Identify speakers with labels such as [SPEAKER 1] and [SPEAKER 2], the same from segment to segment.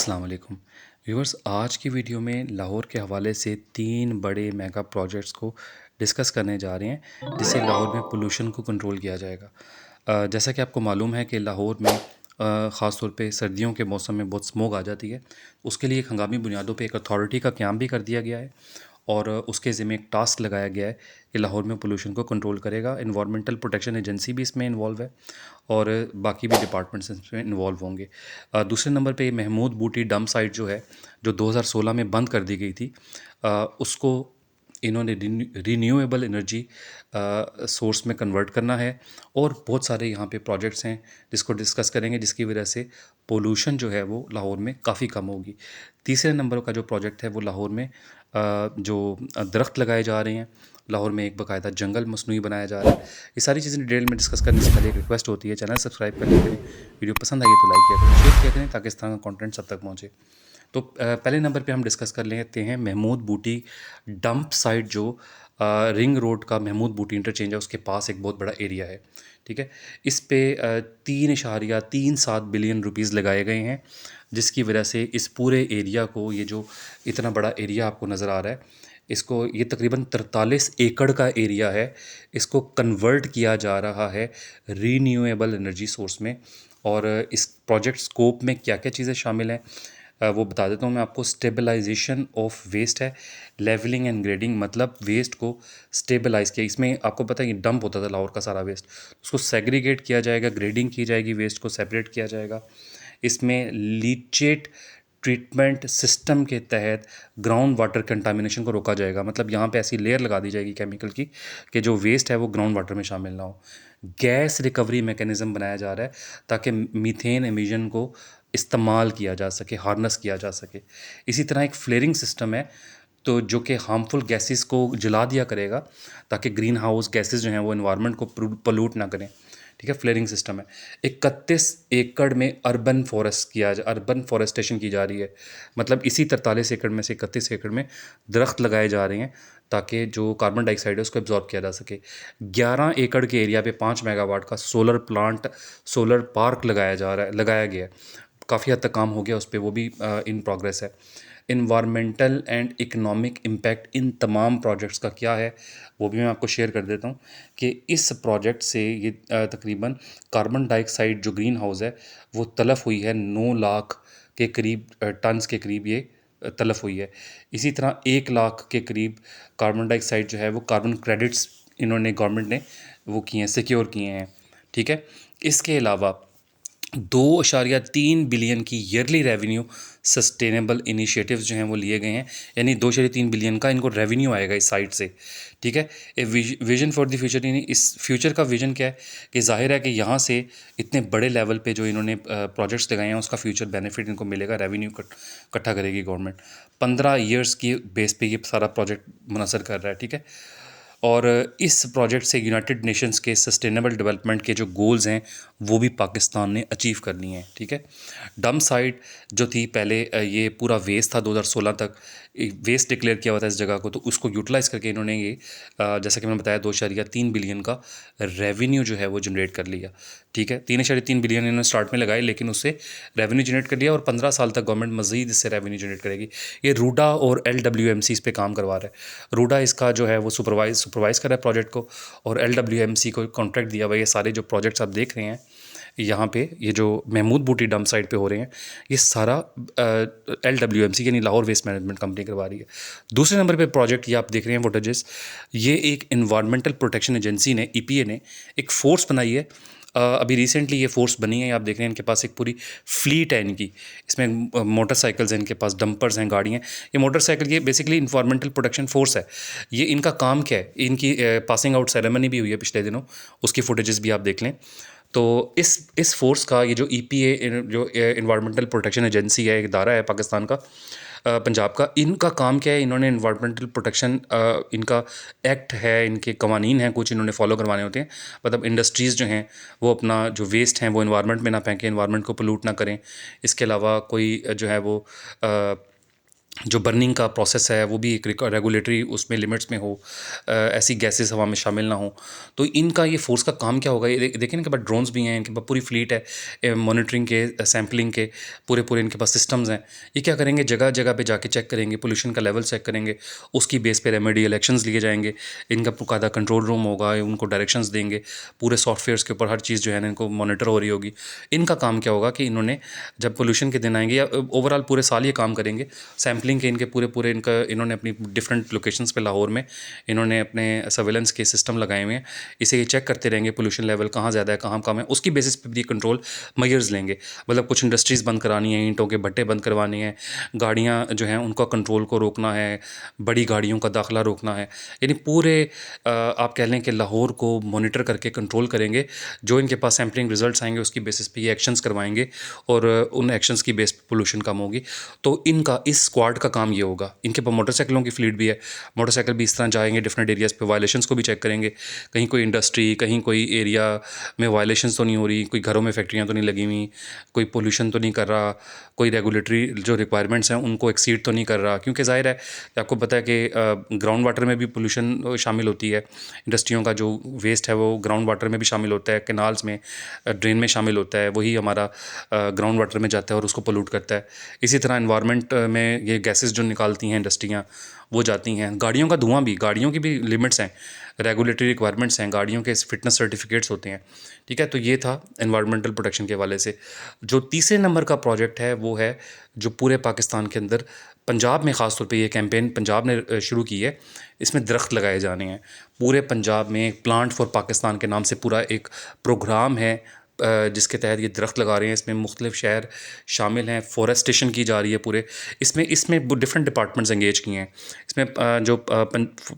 [SPEAKER 1] अस्सलाम वालेकुम व्यूअर्स। आज की वीडियो में लाहौर के हवाले से 3 बड़े मेगा प्रोजेक्ट्स को डिस्कस करने जा रहे हैं जिससे लाहौर में पोल्यूशन को कंट्रोल किया जाएगा। जैसा कि आपको मालूम है कि लाहौर में ख़ास तौर पे सर्दियों के मौसम में बहुत स्मोक आ जाती है। उसके लिए एक हंगामी बुनियादों पे एक अथॉरिटी का क़याम भी कर दिया गया है और उसके ज़िम्मे एक टास्क लगाया गया है कि लाहौर में पोल्यूशन को कंट्रोल करेगा। एनवायरमेंटल प्रोटेक्शन एजेंसी भी इसमें इन्वॉल्व है और बाकी भी डिपार्टमेंट्स इसमें इन्वॉल्व होंगे। दूसरे नंबर पे महमूद बूटी डंप साइट जो है, जो 2016 में बंद कर दी गई थी, उसको इन्होंने रीन्यूएबल एनर्जी सोर्स में कन्वर्ट करना है और बहुत सारे यहाँ पे प्रोजेक्ट्स हैं जिसको डिस्कस करेंगे, जिसकी वजह से पोल्यूशन जो है वो लाहौर में काफ़ी कम होगी। तीसरे नंबर का जो प्रोजेक्ट है वो लाहौर में जो दरख्त लगाए जा रहे हैं, लाहौर में एक बाकायदा जंगल मसनूई बनाया जा रहा है। ये सारी चीज़ें डिटेल में डिस्कस करने से पहले एक रिक्वेस्ट होती है, चैनल सब्सक्राइब कर लिया करें, वीडियो पसंद आई तो लाइक किया करें, शेयर किया करें ताकि इस तरह का कंटेंट सब तक पहुँचे। तो पहले नंबर पे हम डिस्कस कर लेते हैं महमूद बूटी डंप साइट, जो रिंग रोड का महमूद बूटी इंटरचेंज है उसके पास एक बहुत बड़ा एरिया है। ठीक है, इस पे 3.37 बिलियन रुपीज़ लगाए गए हैं, जिसकी वजह से इस पूरे एरिया को, ये जो इतना बड़ा एरिया आपको नज़र आ रहा है, इसको, ये तकरीबन 43 एकड़ का एरिया है, इसको कन्वर्ट किया जा रहा है रीन्यूएबल एनर्जी सोर्स में। और इस प्रोजेक्ट स्कोप में क्या क्या चीज़ें शामिल हैं वो बता देता हूँ मैं आपको। स्टेबलाइजेशन ऑफ वेस्ट है, लेवलिंग एंड ग्रेडिंग, मतलब वेस्ट को स्टेबलाइज़ किया। इसमें आपको पता है कि डंप होता था लाहौर का सारा वेस्ट, उसको सेग्रीगेट किया जाएगा, ग्रेडिंग की जाएगी, वेस्ट को सेपरेट किया जाएगा। इसमें लीचेट ट्रीटमेंट सिस्टम के तहत ग्राउंड वाटर कंटामिनेशन को रोका जाएगा, मतलब यहाँ पे ऐसी लेयर लगा दी जाएगी केमिकल की कि जो वेस्ट है वो ग्राउंड वाटर में शामिल ना हो। गैस रिकवरी मैकेनिज़्म बनाया जा रहा है ताकि मीथेन एमिशन को इस्तेमाल किया जा सके, हार्नस किया जा सके। इसी तरह एक फ्लेयरिंग सिस्टम है, तो जो कि हार्मफुल गैसेस को जला दिया करेगा ताकि ग्रीन हाउस गैसेस जो हैं वो एनवायरनमेंट को पोल्यूट ना करें। ठीक है, फ्लेयरिंग सिस्टम है। 31 एकड़ में अर्बन फॉरेस्टेशन की जा रही है, मतलब इसी 43 एकड़ में से 31 एकड़ में दरख्त लगाए जा रहे हैं ताकि जो कार्बन डाइऑक्साइड है उसको एब्जॉर्ब किया जा सके। 11 एकड़ के एरिया पे 5 मेगावाट का सोलर पार्क लगाया गया है। काफ़ी हद तक काम हो गया उस पर, वो भी इन प्रोग्रेस है। Environmental and economic impact in तमाम प्रोजेक्ट्स का क्या है वो भी मैं आपको शेयर कर देता हूँ कि इस प्रोजेक्ट से ये तकरीबन कार्बन डाइऑक्साइड जो ग्रीन हाउस है वो तलफ़ हुई है 9 लाख के करीब, टन्स के करीब ये तलफ़ हुई है। इसी तरह 1 लाख के करीब कार्बन डाइऑक्साइड जो है वो कार्बन क्रेडिट्स इन्होंने, गवर्नमेंट ने वो किए हैं, सिक्योर किए हैं। ठीक है, इसके अलावा 2.3 बिलियन की ईयरली रेवेन्यू सस्टेनेबल इनिशिएटिव्स जो हैं वो लिए गए हैं, यानी 2.3 बिलियन का इनको रेवेन्यू आएगा इस साइट से। ठीक है, a vision for the future, यानी इस फ्यूचर का विजन क्या है कि जाहिर है कि यहाँ से इतने बड़े लेवल पे जो इन्होंने प्रोजेक्ट्स लगाए हैं उसका फ्यूचर बेनिफिट इनको मिलेगा, रेवेन्यू इकट्ठा करेगी गवर्नमेंट। 15 ईयर्स की बेस पे ये सारा प्रोजेक्ट मुनसर कर रहा है। ठीक है, और इस प्रोजेक्ट से यूनाइटेड नेशंस के सस्टेनेबल डेवलपमेंट के जो गोल्स हैं वो भी पाकिस्तान ने अचीव करनी है। ठीक है, डंप साइट जो थी पहले, ये पूरा वेस्ट था 2016 तक, वेस्ट डिक्लेयर किया हुआ था इस जगह को, तो उसको यूटिलाइज़ करके इन्होंने ये जैसा कि मैंने बताया 2.3 बिलियन का रेवेन्यू जो है वो जनरेट कर लिया। ठीक है, 3.3 बिलियन इन्होंने स्टार्ट में लगाए, लेकिन उससे रेवेन्यू जनरेट कर लिया और 15 साल तक गवर्नमेंट मज़ीद इससे रेवेन्यू जनरेट करेगी। ये रूडा और LWMC इस पे काम करवा रहा है। रूडा इसका जो है वो सुपरवाइज़ कर रहा है प्रोजेक्ट को, और LWMC को कॉन्ट्रैक्ट दिया हुआ है। ये सारे जो प्रोजेक्ट्स आप देख रहे हैं यहाँ पे, ये जो महमूद बूटी डंप साइट पे हो रहे हैं, ये सारा LWMC यानी लाहौर वेस्ट मैनेजमेंट कंपनी करवा रही है। दूसरे नंबर पे प्रोजेक्ट ये आप देख रहे हैं वोटेजेस, ये एक इन्वायरमेंटल प्रोटेक्शन एजेंसी ने, EPA ने एक फ़ोर्स बनाई है। अभी रिसेंटली ये फ़ोर्स बनी है, आप देख रहे हैं इनके पास एक पूरी फ्लीट है इनकी। इसमें मोटरसाइकिल्स हैं इनके पास, डंपर्स हैं, गाड़ियाँ। ये मोटरसाइकिल, ये बेसिकली इन्वायरमेंटल प्रोटेक्शन फ़ोर्स है। ये इनका काम क्या है, इनकी पासिंग आउट सेरेमनी भी हुई है पिछले दिनों, उसकी फुटेजेस भी आप देख लें। तो इस फ़ोर्स का, ये जो EPA जो इन्वायरमेंटल प्रोटेक्शन एजेंसी है, एक इदारा है पाकिस्तान का, पंजाब का, इनका काम क्या है, इन्होंने इन्वायरमेंटल प्रोटेक्शन, इनका एक्ट है, इनके कवानीन हैं कुछ, इन्होंने फॉलो करवाने होते हैं। मतलब इंडस्ट्रीज़ जो हैं वो अपना जो वेस्ट हैं वो इन्वायरमेंट में ना फेंकें, इन्वायरमेंट को पोल्यूट ना करें। इसके अलावा कोई जो है वो जो बर्निंग का प्रोसेस है वो भी एक रेगुलेटरी उसमें लिमिट्स में हो, ऐसी गैसेस हवा में शामिल ना हो। तो इनका ये फोर्स का काम क्या होगा, ये देखिए इनके पास ड्रोन्स भी हैं, इनके पास पूरी फ्लीट है मॉनिटरिंग के, सैम्पलिंग के, पूरे पूरे इनके पास सिस्टम्स हैं। ये क्या करेंगे, जगह जगह पे जाके चेक करेंगे, पोल्यूशन का लेवल चेक करेंगे, उसकी बेस पे रेमेडियल एक्शंस लिए जाएंगे। इनका बाकायदा कंट्रोल रूम होगा, उनको डायरेक्शंस देंगे, पूरे सॉफ्टवेयर्स के ऊपर हर चीज़ जो है ना इनको मॉनिटर हो रही होगी। इनका काम क्या होगा कि इन्होंने जब पोल्यूशन के दिन आएंगे या ओवरऑल पूरे साल ये काम करेंगे, सैम्पलिंग के इनके पूरे पूरे इनका इन्होंने अपनी डिफरेंट लोकेशंस पे लाहौर में इन्होंने अपने सर्वेलेंस के सिस्टम लगाए हुए हैं। इसे ये चेक करते रहेंगे पोल्यूशन लेवल कहाँ ज़्यादा है कहाँ कम है, उसकी बेसिस पे भी कंट्रोल मेजर्स लेंगे। मतलब कुछ इंडस्ट्रीज़ बंद करानी है, ईंटों के भट्टे बंद करवाने हैं, गाड़ियाँ जो हैं उनका कंट्रोल को रोकना है, बड़ी गाड़ियों का दाखिला रोकना है। यानी पूरे आप कह लें कि लाहौर को मॉनिटर करके कंट्रोल करेंगे। जो इनके पास सैम्पलिंग रिजल्ट्स आएंगे उसकी बेसिस पे ये एक्शंस करवाएंगे और उन एक्शंस की बेस पे पोल्यूशन कम होगी। तो इनका इस स्क्वाड का काम ये होगा। इनके पास मोटरसाइकिलों की फ्लीट भी है, मोटरसाइकिल भी इस तरह जाएंगे डिफरेंट एरियाज़ पे, वायलेशंस को भी चेक करेंगे, कहीं कोई इंडस्ट्री, कहीं कोई एरिया में वायलेशंस तो नहीं हो रही, कोई घरों में फैक्ट्रियाँ तो नहीं लगी हुई, कोई पोल्यूशन तो नहीं कर रहा, कोई रेगुलेटरी जो रिक्वायरमेंट्स हैं उनको एक्सीड तो नहीं कर रहा। क्योंकि ज़ाहिर है कि आपको पता है कि ग्राउंड वाटर में भी पोल्यूशन शामिल होती है, इंडस्ट्रियों का जो वेस्ट है वो ग्राउंड वाटर में भी शामिल होता है, कैनाल्स में, ड्रेन में शामिल होता है, वही हमारा ग्राउंड वाटर में जाता है और उसको पोल्यूट करता है। इसी तरह एनवायरनमेंट में ये गैसेस जो निकालती हैं इंडस्ट्रियाँ वो जाती हैं। गाड़ियों का धुआं भी, गाड़ियों की भी लिमिट्स हैं, रेगुलेटरी रिक्वायरमेंट्स हैं, गाड़ियों के फिटनेस सर्टिफिकेट्स होते हैं। ठीक है, तो ये था एनवायरमेंटल प्रोटेक्शन के हवाले से। जो तीसरे नंबर का प्रोजेक्ट है वो है जो पूरे पाकिस्तान के अंदर, पंजाब में ख़ास तौर पे ये कैंपेन पंजाब ने शुरू की है। इसमें दरख्त लगाए जाने हैं पूरे पंजाब में। प्लांट फॉर पाकिस्तान के नाम से पूरा एक प्रोग्राम है जिसके तहत ये दरख्त लगा रहे हैं। इसमें मुख्तलिफ शहर शामिल हैं, फॉरेस्टेशन की जा रही है पूरे। इसमें इसमें डिफरेंट डिपार्टमेंट्स एंगेज किए हैं। इसमें जो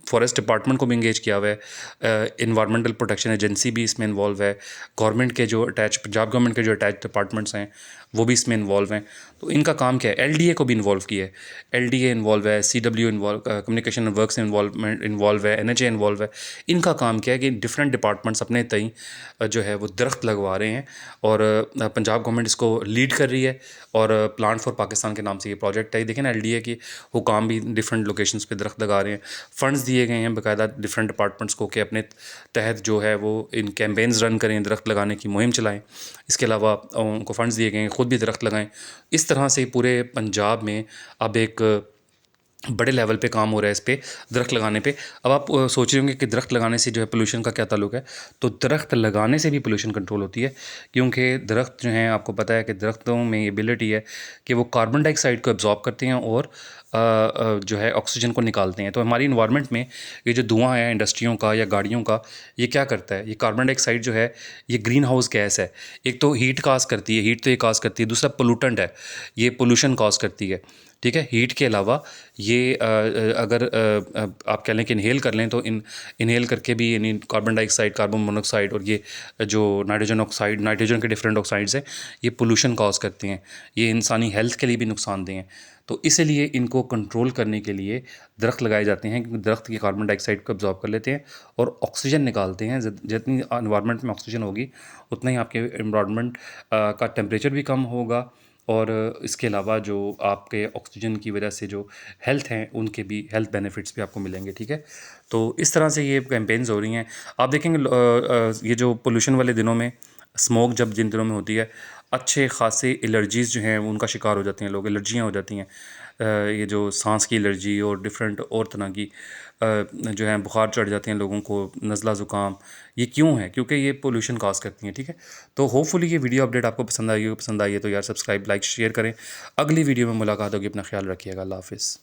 [SPEAKER 1] फॉरेस्ट डिपार्टमेंट को भी एंगेज किया हुआ है, इन्वायरमेंटल प्रोटेक्शन एजेंसी भी इसमें इन्वॉल्व है, गवर्नमेंट के जो अटैच, पंजाब गवर्नमेंट के जो अटैच डिपार्टमेंट्स हैं वो भी इसमें इन्वॉल्व हैं। तो इनका काम क्या है, एलडीए को भी इन्वॉल्व किया है, एलडीए इन्वॉल्व है, CW involve, communication works involve है, एनएचए इन्वॉल्व है। इनका काम क्या है कि डिफरेंट डिपार्टमेंट्स अपने तई जो है वो दरख्त लगवा रहे हैं और पंजाब गवर्नमेंट इसको लीड कर रही है और प्लांट फॉर पाकिस्तान के नाम से ये प्रोजेक्ट है। देखें ना, एलडीए की हुकाम भी डिफरेंट लोकेशंस पे दरख्त लगा रहे हैं। फंड्स दिए गए हैं बाकायदा डिफरेंट डिपार्टमेंट्स को कि अपने तहत जो है वो इन कैंपेन्स रन करें, दरख्त लगाने की मुहिम चलाएँ। इसके अलावा उनको फंड्स दिए गए हैं, ख़ुद भी दरख्त लगाएं। इस तरह से पूरे पंजाब में अब एक बड़े लेवल पे काम हो रहा है इस पे, दरख्त लगाने पे। अब आप सोच रहे होंगे कि दरख्त लगाने से जो है पोल्यूशन का क्या ताल्लुक है। तो दरख्त लगाने से भी पोल्यूशन कंट्रोल होती है, क्योंकि दरख्त जो हैं आपको पता है कि दरख्तों में ये एबिलिटी है कि वो कार्बन डाइऑक्साइड को एब्जॉर्ब करते हैं और जो है ऑक्सीजन को निकालते हैं। तो हमारी इन्वायरमेंट में ये जो धुआं है इंडस्ट्रियों का या गाड़ियों का, ये क्या करता है, ये कार्बन डाइऑक्साइड जो है ये ग्रीन हाउस गैस है। एक तो हीट काज करती है, हीट तो ये काज करती है, दूसरा पोल्यूटेंट है, ये पोल्यूशन काज करती है। ठीक है, हीट के अलावा ये अगर आप कह लें कि इनहेल कर लें तो इनहेल करके भी यानी कार्बन डाइऑक्साइड, कार्बन मोनोऑक्साइड और ये जो नाइट्रोजन ऑक्साइड, नाइट्रोजन के डिफरेंट ऑक्साइड्स हैं, ये पोल्यूशन कॉज करते हैं, ये इंसानी हेल्थ के लिए भी नुकसानदेह हैं। तो इसीलिए इनको कंट्रोल करने के लिए दरख्त लगाए जाते हैं, क्योंकि दरख्त की कार्बन डाइऑक्साइड को अब्जॉर्ब कर लेते हैं और ऑक्सीजन निकालते हैं। जितनी एनवायरनमेंट में ऑक्सीजन होगी उतना ही आपके एनवायरनमेंट का टेम्परेचर भी कम होगा और इसके अलावा जो आपके ऑक्सीजन की वजह से जो हेल्थ हैं उनके भी हेल्थ बेनिफिट्स भी आपको मिलेंगे। ठीक है, तो इस तरह से ये कैंपेन्स हो रही हैं। आप देखेंगे ये जो पोल्यूशन वाले दिनों में, स्मोक जब जिन दिनों में होती है, अच्छे खासे एलर्जीज़ जो हैं उनका शिकार हो जाते हैं लोग, एलर्जियाँ हो जाती हैं। ये जो सांस की एलर्जी और डिफरेंट और तरह की जो है बुखार चढ़ जाते हैं लोगों को, नज़ला ज़ुकाम, ये क्यों है, क्योंकि ये पोल्यूशन काज करती हैं। ठीक है, तो होपफुली ये वीडियो अपडेट आपको पसंद आई है तो यार सब्सक्राइब, लाइक, शेयर करें। अगली वीडियो में मुलाकात होगी, अपना ख्याल रखिएगा। अल्लाह हाफ़िज़।